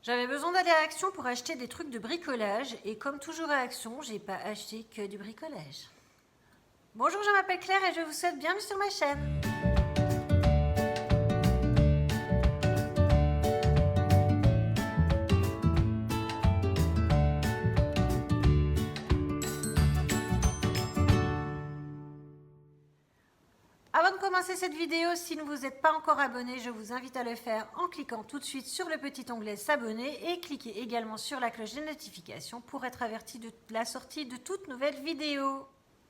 J'avais besoin d'aller à Action pour acheter des trucs de bricolage et comme toujours à Action, j'ai pas acheté que du bricolage. Bonjour, je m'appelle Claire et je vous souhaite bienvenue sur ma chaîne. Avant de commencer cette vidéo, si vous n'êtes pas encore abonné, je vous invite à le faire en cliquant tout de suite sur le petit onglet s'abonner et cliquez également sur la cloche de notification pour être averti de la sortie de toute nouvelle vidéo.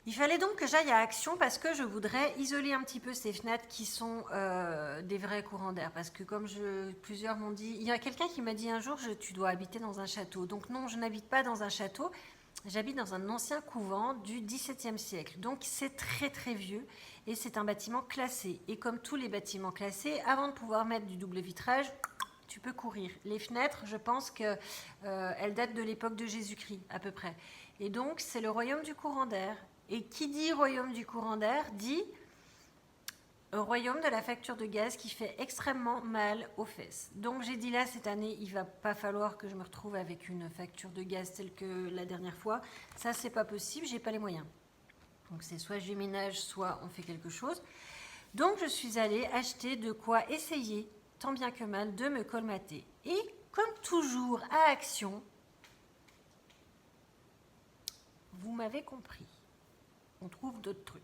Il fallait donc que j'aille à Action parce que je voudrais isoler un petit peu ces fenêtres qui sont des vrais courants d'air. Parce que comme plusieurs m'ont dit, il y a quelqu'un qui m'a dit un jour, tu dois habiter dans un château. Donc non, je n'habite pas dans un château. J'habite dans un ancien couvent du XVIIe siècle, donc c'est très très vieux et c'est un bâtiment classé. Et comme tous les bâtiments classés, avant de pouvoir mettre du double vitrage, tu peux courir. Les fenêtres, je pense qu'elles datent de l'époque de Jésus-Christ à peu près. Et donc c'est le royaume du courant d'air. Et qui dit royaume du courant d'air dit royaume de la facture de gaz qui fait extrêmement mal aux fesses. Donc j'ai dit là, cette année, il va pas falloir que je me retrouve avec une facture de gaz telle que la dernière fois. Ça, c'est pas possible, j'ai pas les moyens. Donc c'est soit je déménage, soit on fait quelque chose. Donc je suis allée acheter de quoi essayer, tant bien que mal, de me colmater. Et comme toujours à Action, vous m'avez compris, on trouve d'autres trucs.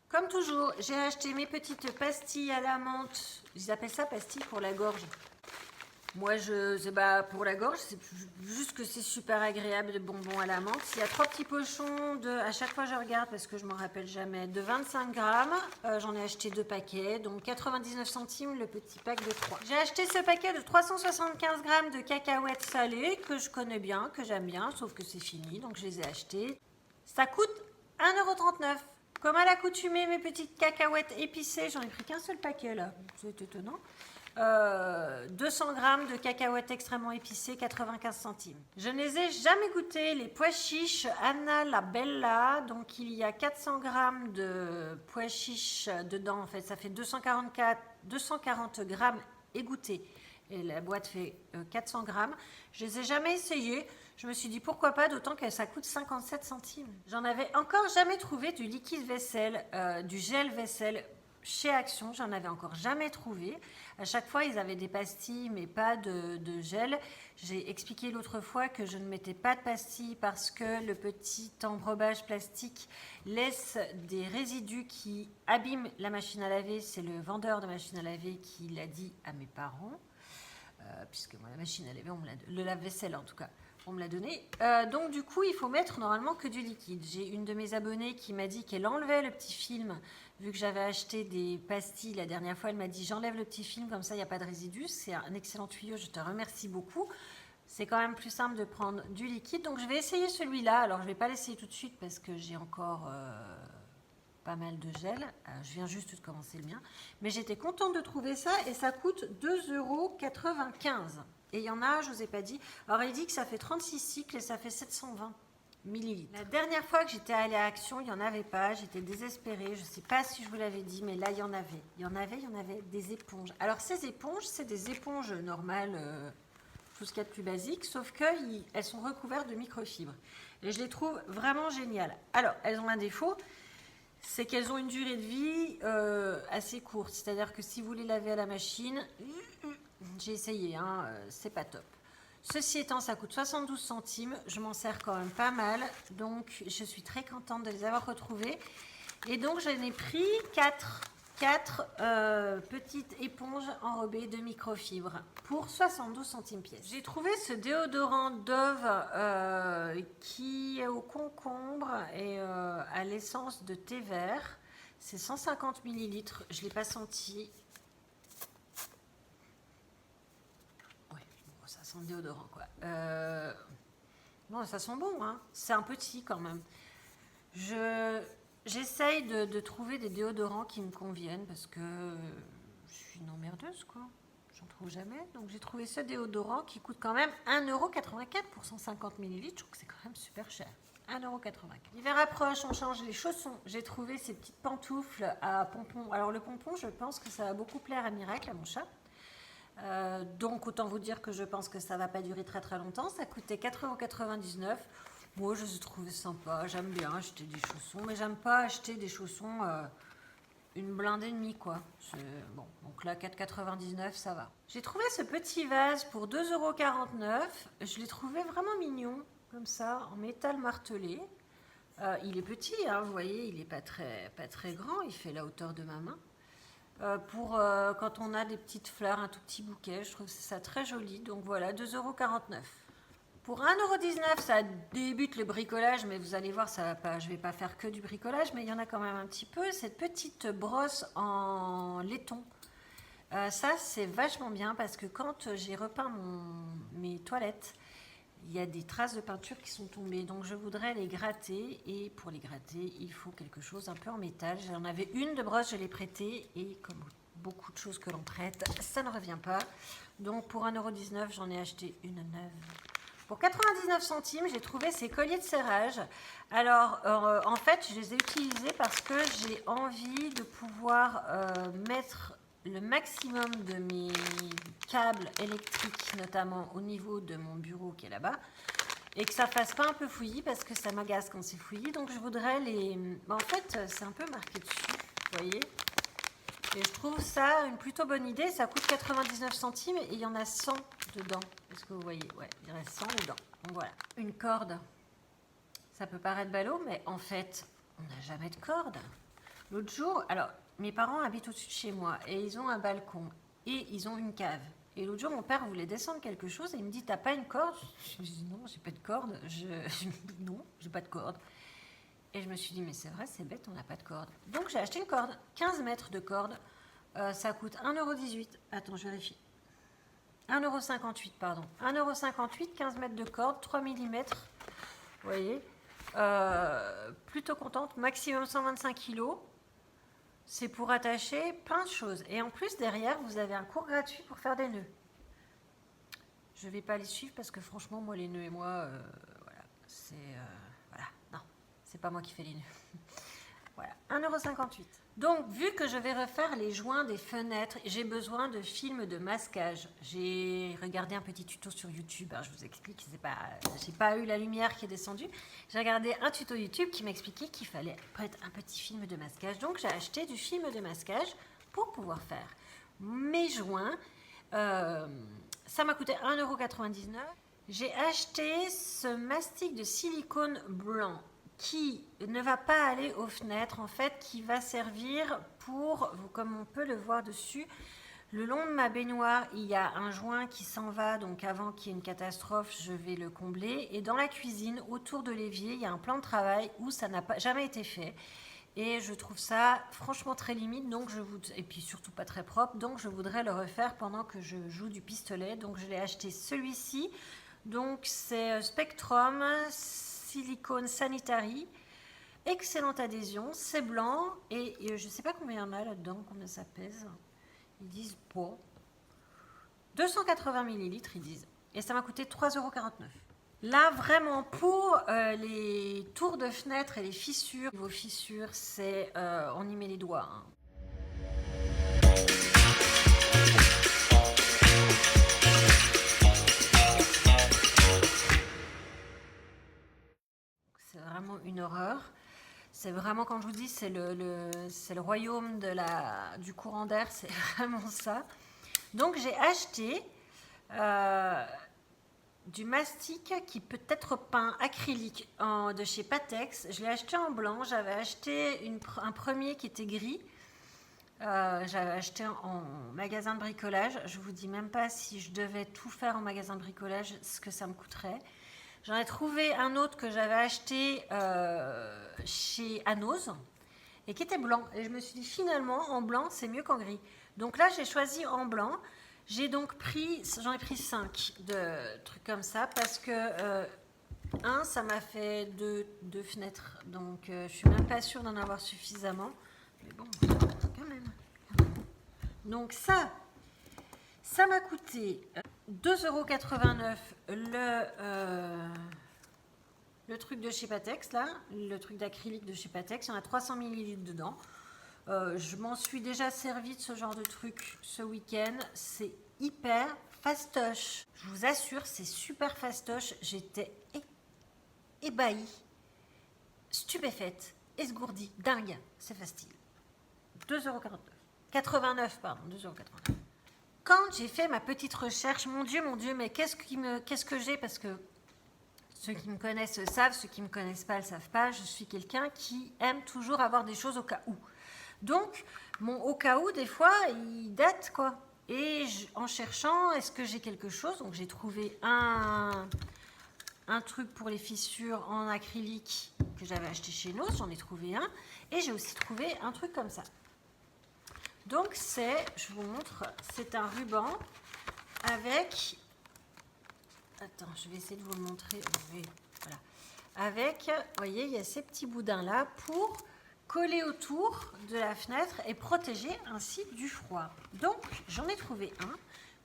Comme toujours, j'ai acheté mes petites pastilles à la menthe. Ils appellent ça pastilles pour la gorge. Moi, c'est pas pour la gorge, c'est juste que c'est super agréable de bonbons à la menthe. Il y a 3 petits pochons à chaque fois je regarde parce que je m'en rappelle jamais, de 25 grammes. J'en ai acheté 2 paquets, donc 99 centimes le petit pack de 3. J'ai acheté ce paquet de 375 grammes de cacahuètes salées que je connais bien, que j'aime bien, sauf que c'est fini, donc je les ai achetées. Ça coûte 1,39 €. Comme à l'accoutumée, mes petites cacahuètes épicées, j'en ai pris qu'un seul paquet là, c'est étonnant. 200 grammes de cacahuètes extrêmement épicées, 95 centimes. Je ne les ai jamais goûtées, les pois chiches Anna la Bella. Donc il y a 400 grammes de pois chiches dedans. En fait, ça fait 240 grammes égouttés. Et la boîte fait 400 grammes. Je les ai jamais essayées. Je me suis dit pourquoi pas, d'autant que ça coûte 57 centimes. J'en avais encore jamais trouvé du liquide vaisselle, du gel vaisselle chez Action. J'en avais encore jamais trouvé. À chaque fois, ils avaient des pastilles, mais pas de gel. J'ai expliqué l'autre fois que je ne mettais pas de pastilles parce que le petit embrobage plastique laisse des résidus qui abîment la machine à laver. C'est le vendeur de machine à laver qui l'a dit à mes parents. Puisque moi, la machine à laver, le lave-vaisselle en tout cas, on me l'a donné. Donc du coup, il faut mettre normalement que du liquide. J'ai une de mes abonnées qui m'a dit qu'elle enlevait le petit film, vu que j'avais acheté des pastilles la dernière fois. Elle m'a dit j'enlève le petit film, comme ça il n'y a pas de résidus. C'est un excellent tuyau, je te remercie beaucoup. C'est quand même plus simple de prendre du liquide. Donc je vais essayer celui-là. Alors je ne vais pas l'essayer tout de suite parce que j'ai encore pas mal de gel. Je viens juste de commencer le mien. Mais j'étais contente de trouver ça et ça coûte 2,95 €. Et il y en a, je ne vous ai pas dit. Alors il dit que ça fait 36 cycles et ça fait 720 millilitres. La dernière fois que j'étais allée à Action, il n'y en avait pas. J'étais désespérée. Je ne sais pas si je vous l'avais dit, mais là il y en avait. Il y en avait des éponges. Alors ces éponges, c'est des éponges normales, tout ce qu'il y a de plus basique, sauf qu'elles sont recouvertes de microfibres. Et je les trouve vraiment géniales. Alors, elles ont un défaut, c'est qu'elles ont une durée de vie assez courte. C'est-à-dire que si vous les lavez à la machine, j'ai essayé, hein, c'est pas top. Ceci étant, ça coûte 72 centimes. Je m'en sers quand même pas mal. Donc, je suis très contente de les avoir retrouvées. Et donc, j'en ai pris 4 petites éponges enrobées de microfibres pour 72 centimes pièce. J'ai trouvé ce déodorant Dove qui est au concombre et à l'essence de thé vert. C'est 150 millilitres. Je ne l'ai pas senti. Ouais, bon, ça sent le déodorant quoi. Non, ça sent bon, hein. C'est un petit quand même. J'essaye de trouver des déodorants qui me conviennent parce que je suis une emmerdeuse quoi. J'en trouve jamais. Donc j'ai trouvé ce déodorant qui coûte quand même 1,84 € pour 150 millilitres. Je trouve que c'est quand même super cher. 1,84 €. L'hiver approche, on change les chaussons. J'ai trouvé ces petites pantoufles à pompons. Alors le pompon, je pense que ça va beaucoup plaire à Miracle, à mon chat. Donc autant vous dire que je pense que ça va pas durer très très longtemps. Ça coûtait 4,99 €. Moi je les ai trouvés sympas. J'aime bien acheter des chaussons, mais j'aime pas acheter des chaussons une blinde et demie quoi. Bon, donc là 4,99 € ça va. J'ai trouvé ce petit vase pour 2,49 €. Je l'ai trouvé vraiment mignon, comme ça, en métal martelé. Il est petit, hein, vous voyez, il est pas très grand, il fait la hauteur de ma main. Pour quand on a des petites fleurs, un tout petit bouquet, je trouve ça très joli. Donc voilà, 2,49 €. Pour 1,19 €, ça débute le bricolage, mais vous allez voir, ça va pas, je ne vais pas faire que du bricolage, mais il y en a quand même un petit peu. Cette petite brosse en laiton, ça c'est vachement bien parce que quand j'ai repeint mes toilettes, il y a des traces de peinture qui sont tombées, donc je voudrais les gratter, et pour les gratter, il faut quelque chose un peu en métal. J'en avais une de brosse, je l'ai prêtée, et comme beaucoup de choses que l'on prête, ça ne revient pas. Donc pour 1,19 €, j'en ai acheté une neuve. Pour 99 centimes, j'ai trouvé ces colliers de serrage. Alors, en fait, je les ai utilisés parce que j'ai envie de pouvoir mettre le maximum de mes câbles électriques, notamment au niveau de mon bureau qui est là-bas, et que ça fasse pas un peu fouillis parce que ça m'agace quand c'est fouillis. Donc, je voudrais les... En fait, c'est un peu marqué dessus, vous voyez. Et je trouve ça une plutôt bonne idée. Ça coûte 99 centimes et il y en a 100 dedans. Est-ce que vous voyez? Ouais, il reste 100 dedans. Donc voilà. Une corde. Ça peut paraître ballot, mais en fait, on n'a jamais de corde. L'autre jour, alors, mes parents habitent au-dessus de chez moi et ils ont un balcon et ils ont une cave. Et l'autre jour, mon père voulait descendre quelque chose et il me dit, t'as pas une corde? Je lui dis, non, j'ai pas de corde. Non, j'ai pas de corde. Et je me suis dit, mais c'est vrai, c'est bête, on n'a pas de corde. Donc j'ai acheté une corde, 15 mètres de corde. Ça coûte 1,18 €. Attends, je vérifie. 1,58 €, pardon. 1,58 €, 15 mètres de corde, 3 mm. Vous voyez, plutôt contente. Maximum 125 kg. C'est pour attacher plein de choses. Et en plus, derrière, vous avez un cours gratuit pour faire des nœuds. Je ne vais pas les suivre parce que franchement, moi, les nœuds et moi, voilà, c'est... voilà, non, c'est pas moi qui fais les nœuds. Voilà, 1,58 €. Donc, vu que je vais refaire les joints des fenêtres, j'ai besoin de films de masquage. J'ai regardé un petit tuto sur YouTube. Je vous explique, j'ai pas eu la lumière qui est descendue. J'ai regardé un tuto YouTube qui m'expliquait qu'il fallait prendre un petit film de masquage. Donc, j'ai acheté du film de masquage pour pouvoir faire mes joints. Ça m'a coûté 1,99 €. J'ai acheté ce mastic de silicone blanc qui ne va pas aller aux fenêtres, en fait, qui va servir pour, comme on peut le voir dessus, le long de ma baignoire, il y a un joint qui s'en va, donc avant qu'il y ait une catastrophe, je vais le combler. Et dans la cuisine, autour de l'évier, il y a un plan de travail où ça n'a jamais été fait. Et je trouve ça franchement très limite, donc et puis surtout pas très propre, donc je voudrais le refaire pendant que je joue du pistolet. Donc je l'ai acheté celui-ci, donc c'est Spectrum Silicone Sanitary, excellente adhésion, c'est blanc et je ne sais pas combien il y en a là-dedans, combien ça pèse, ils disent pas, 280 ml ils disent, et ça m'a coûté 3,49 €. Là vraiment pour les tours de fenêtre et les fissures, vos fissures c'est, on y met les doigts, hein. C'est vraiment une horreur. C'est vraiment, quand je vous dis, c'est le royaume du courant d'air, c'est vraiment ça. Donc j'ai acheté du mastic qui peut être peint acrylique de chez Patex. Je l'ai acheté en blanc. J'avais acheté un premier qui était gris. J'avais acheté en magasin de bricolage. Je vous dis même pas si je devais tout faire en magasin de bricolage, ce que ça me coûterait. J'en ai trouvé un autre que j'avais acheté chez Anos et qui était blanc. Et je me suis dit, finalement, en blanc, c'est mieux qu'en gris. Donc là, j'ai choisi en blanc. J'en ai pris 5 de trucs comme ça parce que ça m'a fait deux fenêtres. Donc, je suis même pas sûre d'en avoir suffisamment. Mais bon, quand même. Donc ça m'a coûté 2,89 € le truc de chez Patex, là, le truc d'acrylique de chez Patex. Il y en a 300 ml dedans. Je m'en suis déjà servi de ce genre de truc ce week-end. C'est hyper fastoche. Je vous assure, c'est super fastoche. J'étais ébahie, stupéfaite, esgourdie, dingue. C'est facile. 2,49 €. 89, pardon, 2,89 €. Quand j'ai fait ma petite recherche, mon Dieu, mais qu'est-ce que j'ai, parce que ceux qui me connaissent le savent, ceux qui ne me connaissent pas le savent pas, je suis quelqu'un qui aime toujours avoir des choses au cas où. Donc, mon au cas où, des fois, il date, quoi. Et en cherchant, est-ce que j'ai quelque chose? Donc, j'ai trouvé un truc pour les fissures en acrylique que j'avais acheté chez nous, j'en ai trouvé un. Et j'ai aussi trouvé un truc comme ça. Donc, je vous montre, c'est un ruban avec... Attends, je vais essayer de vous le montrer. Oui, voilà. Avec, vous voyez, il y a ces petits boudins-là pour coller autour de la fenêtre et protéger ainsi du froid. Donc, j'en ai trouvé un.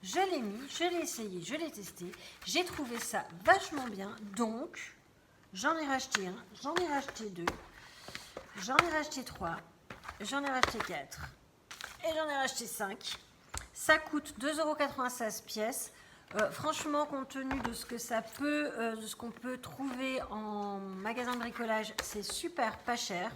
Je l'ai mis, je l'ai essayé, je l'ai testé. J'ai trouvé ça vachement bien. Donc, j'en ai racheté un, j'en ai racheté deux, j'en ai racheté trois, j'en ai racheté quatre et j'en ai racheté 5. Ça coûte 2,96 € pièce. Franchement, compte tenu de ce que ça peut, de ce qu'on peut trouver en magasin de bricolage, c'est super pas cher.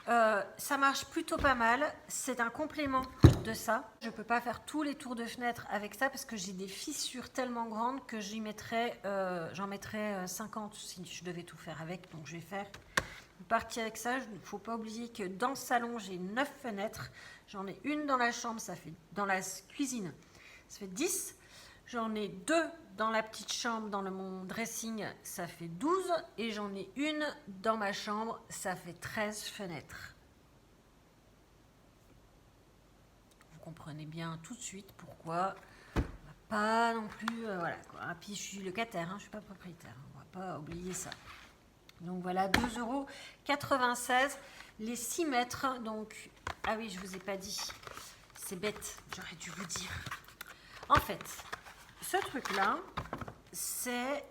Ça marche plutôt pas mal. C'est un complément de ça. Je ne peux pas faire tous les tours de fenêtre avec ça parce que j'ai des fissures tellement grandes que j'en mettrais 50 si je devais tout faire avec. Donc je vais faire une partie avec ça. Il ne faut pas oublier que dans le salon, j'ai 9 fenêtres. J'en ai une dans la chambre, ça fait dans la cuisine, ça fait 10. J'en ai 2 dans la petite chambre, dans mon dressing, ça fait 12. Et j'en ai une dans ma chambre, ça fait 13 fenêtres. Vous comprenez bien tout de suite pourquoi on va pas non plus... voilà quoi. Et puis je suis locataire, je ne suis pas propriétaire. On ne va pas oublier ça. Donc voilà, 2,96 €. Les 6 mètres, donc... Ah oui, je ne vous ai pas dit. C'est bête, j'aurais dû vous dire. En fait... Ce truc-là, c'est...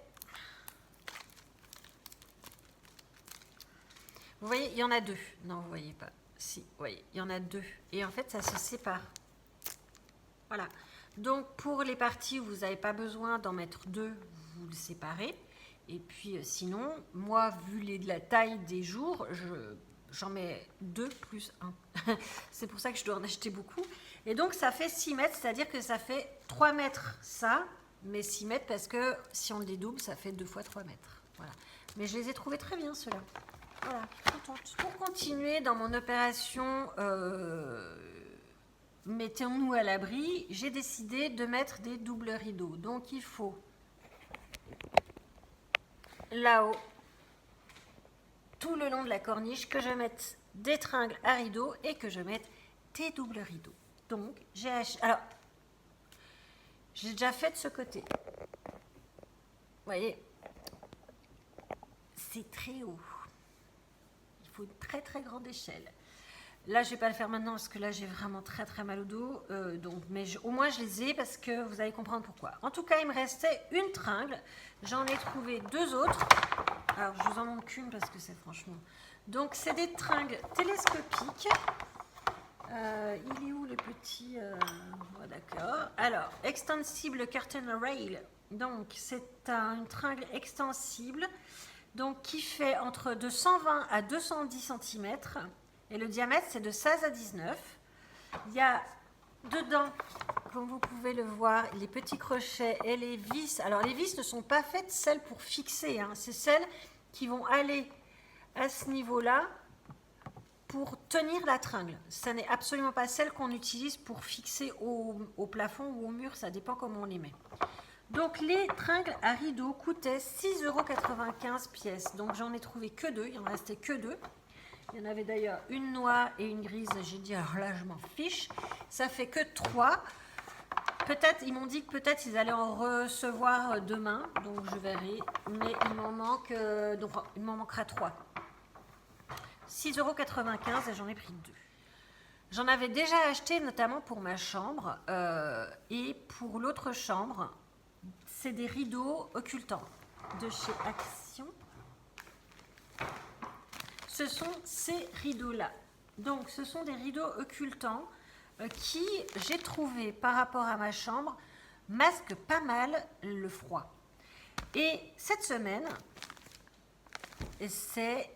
Vous voyez, il y en a 2. Non, vous ne voyez pas. Si, vous voyez, il y en a 2. Et en fait, ça se sépare. Voilà. Donc, pour les parties où vous n'avez pas besoin d'en mettre 2, vous le séparez. Et puis, sinon, moi, vu la taille des jours, j'en mets 2 plus 1. C'est pour ça que je dois en acheter beaucoup. Et donc, ça fait 6 mètres, c'est-à-dire que ça fait 3 mètres ça, mais 6 mètres parce que si on le dédouble, ça fait 2 fois 3 mètres. Voilà. Mais je les ai trouvés très bien, ceux-là. Voilà, je suis contente. Pour continuer dans mon opération mettons-nous à l'abri, j'ai décidé de mettre des doubles rideaux. Donc, il faut là-haut, tout le long de la corniche, que je mette des tringles à rideaux et que je mette des doubles rideaux. Donc, j'ai acheté... Alors, j'ai déjà fait de ce côté. Vous voyez, c'est très haut. Il faut une très très grande échelle. Là, je ne vais pas le faire maintenant parce que là, j'ai vraiment très très mal au dos. Mais au moins, je les ai parce que vous allez comprendre pourquoi. En tout cas, il me restait une tringle. J'en ai trouvé 2 autres. Alors, je vous en montre qu'une parce que c'est franchement... Donc, c'est des tringles télescopiques. Il est où le petit d'accord. Alors, extensible curtain rail. Donc, c'est une tringle extensible donc, qui fait entre de 120 à 210 cm. Et le diamètre, c'est de 16 à 19. Il y a dedans, comme vous pouvez le voir, les petits crochets et les vis. Alors, les vis ne sont pas faites celles pour fixer. C'est celles qui vont aller à ce niveau-là pour tenir la tringle. Ça n'est absolument pas celle qu'on utilise pour fixer au plafond ou au mur. Ça dépend comment on les met. Donc, les tringles à rideaux coûtaient 6,95 € pièce. Donc, j'en ai trouvé que 2. Il en restait que 2. Il y en avait d'ailleurs une noire et une grise. J'ai dit, alors là, je m'en fiche. Ça fait que 3. Peut-être, ils m'ont dit que peut-être ils allaient en recevoir demain. Donc, je verrai. Mais il m'en manquera 3. 6,95 € et j'en ai pris 2. J'en avais déjà acheté notamment pour ma chambre. Et pour l'autre chambre, c'est des rideaux occultants de chez Action. Ce sont ces rideaux-là. Donc, ce sont des rideaux occultants qui, j'ai trouvé par rapport à ma chambre, masque pas mal le froid. Et cette semaine, c'était,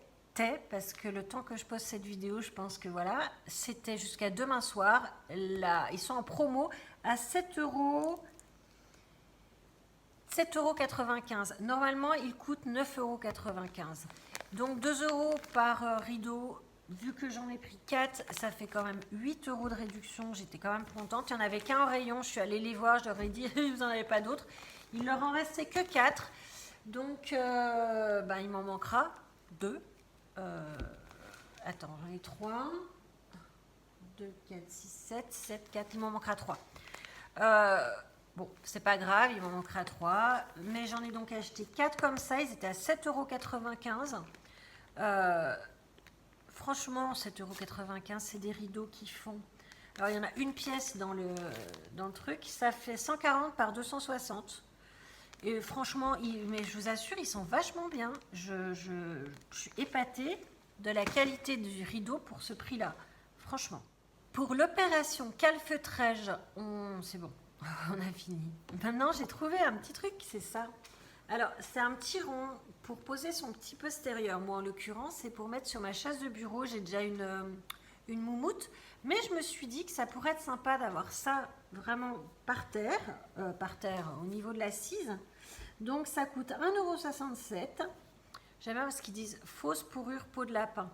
parce que le temps que je poste cette vidéo, je pense que voilà, c'était jusqu'à demain soir. Là, ils sont en promo à 7,95 €. Normalement, ils coûtent 9,95 €. Donc 2 € par rideau. Vu que j'en ai pris 4, ça fait quand même 8 € de réduction. J'étais quand même contente. Il n'y en avait qu'un en rayon. Je suis allée les voir. Je leur ai dit, vous n'en avez pas d'autres. Il leur en restait que 4. Donc, il m'en manquera 2. Attends, j'en ai 3. 2, 4, 6, 7, 7, 4. Il m'en manquera 3. Bon, c'est pas grave, il m'en manquera 3. Mais j'en ai donc acheté 4 comme ça. Ils étaient à 7,95 €. Franchement, 7,95 €, c'est des rideaux qui font... Alors, il y en a une pièce dans le truc. Ça fait 140 par 260. Et franchement, mais je vous assure, ils sont vachement bien. Je suis épatée de la qualité du rideau pour ce prix-là. Franchement. Pour l'opération calfeutrage, c'est bon. On a fini. Maintenant, j'ai trouvé un petit truc, c'est ça. Alors, c'est un petit rond pour poser son petit postérieur. Moi, en l'occurrence, c'est pour mettre sur ma chaise de bureau. J'ai déjà une moumoute. Mais je me suis dit que ça pourrait être sympa d'avoir ça vraiment par terre au niveau de l'assise. Donc, ça coûte 1,67 €. J'aime bien parce qu'ils disent fausse fourrure peau de lapin.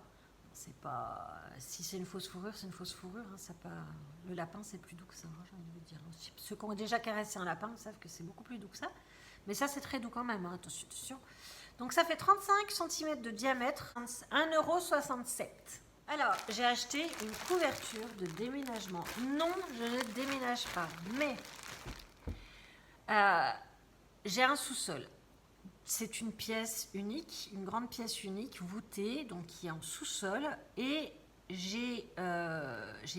C'est pas... Si c'est une fausse fourrure, c'est une fausse fourrure. Hein, ça pas... Le lapin, c'est plus doux que ça, hein, j'ai envie de dire. Ceux qui ont déjà caressé un lapin savent que c'est beaucoup plus doux que ça. Mais ça, c'est très doux quand même, hein, attention. Donc, ça fait 35 cm de diamètre, 1,67 €. Alors, j'ai acheté une couverture de déménagement. Non, je ne déménage pas, mais j'ai un sous-sol. C'est une pièce unique, une grande pièce unique, voûtée, donc qui est en sous-sol. Et j'ai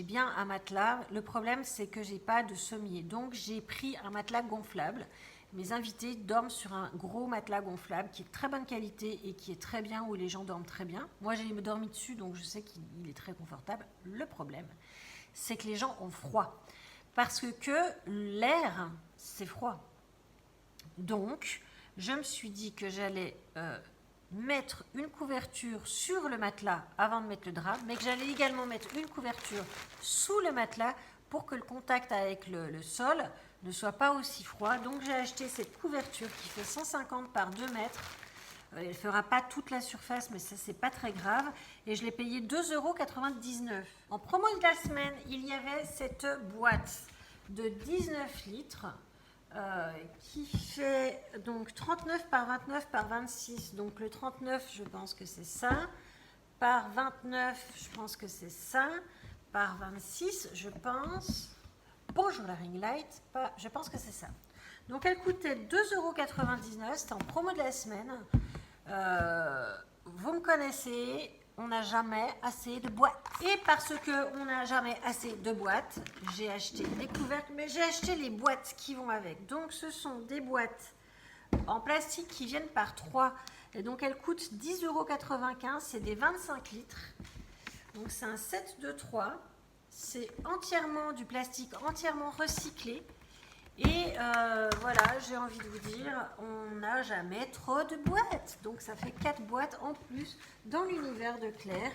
bien un matelas. Le problème, c'est que j'ai pas de sommier. Donc, j'ai pris un matelas gonflable. Mes invités dorment sur un gros matelas gonflable qui est de très bonne qualité et qui est très bien, où les gens dorment très bien. Moi, j'ai dormi dessus, donc je sais qu'il est très confortable. Le problème, c'est que les gens ont froid. Parce que l'air, c'est froid. Donc, je me suis dit que j'allais mettre une couverture sur le matelas avant de mettre le drap, mais que j'allais également mettre une couverture sous le matelas pour que le contact avec le sol ne soit pas aussi froid. Donc j'ai acheté cette couverture qui fait 150 par 2 mètres. Elle ne fera pas toute la surface, mais ça c'est pas très grave. Et je l'ai payé 2,99 €. En promo de la semaine, il y avait cette boîte de 19 litres qui fait donc 39 par 29 par 26. Donc le 39, je pense que c'est ça. Par 29, je pense que c'est ça. Par 26, je pense... Bonjour la ring light, je pense que c'est ça. Donc elle coûtait 2,99 €, c'était en promo de la semaine. Vous me connaissez, on n'a jamais assez de boîtes. Et parce qu'on n'a jamais assez de boîtes, j'ai acheté des couvercles, mais j'ai acheté les boîtes qui vont avec. Donc ce sont des boîtes en plastique qui viennent par 3. Et donc elles coûtent 10,95 €, c'est des 25 litres. Donc c'est un set de 3. C'est entièrement du plastique, entièrement recyclé. Et voilà, j'ai envie de vous dire, on n'a jamais trop de boîtes. Donc ça fait 4 boîtes en plus dans l'univers de Claire.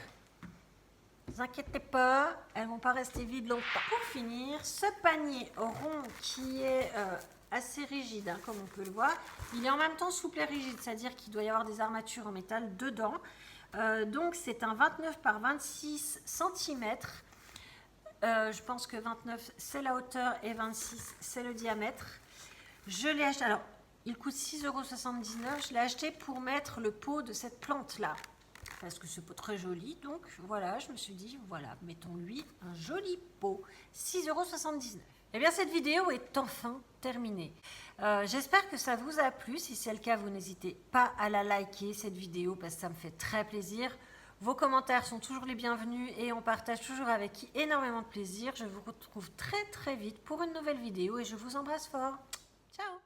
Ne vous inquiétez pas, elles ne vont pas rester vides longtemps. Pour finir, ce panier rond qui est assez rigide, hein, comme on peut le voir, il est en même temps souple et rigide, c'est-à-dire qu'il doit y avoir des armatures en métal dedans. Donc c'est un 29 par 26 cm. Je pense que 29 c'est la hauteur et 26 c'est le diamètre. Je l'ai acheté, alors il coûte 6,79 €. Je l'ai acheté pour mettre le pot de cette plante là, parce que ce pot très joli. Donc voilà, je me suis dit, voilà, mettons-lui un joli pot. 6,79 €. Et bien cette vidéo est enfin terminée. J'espère que ça vous a plu. Si c'est le cas, vous n'hésitez pas à la liker cette vidéo parce que ça me fait très plaisir. Vos commentaires sont toujours les bienvenus et on partage toujours avec énormément de plaisir. Je vous retrouve très très vite pour une nouvelle vidéo et je vous embrasse fort. Ciao!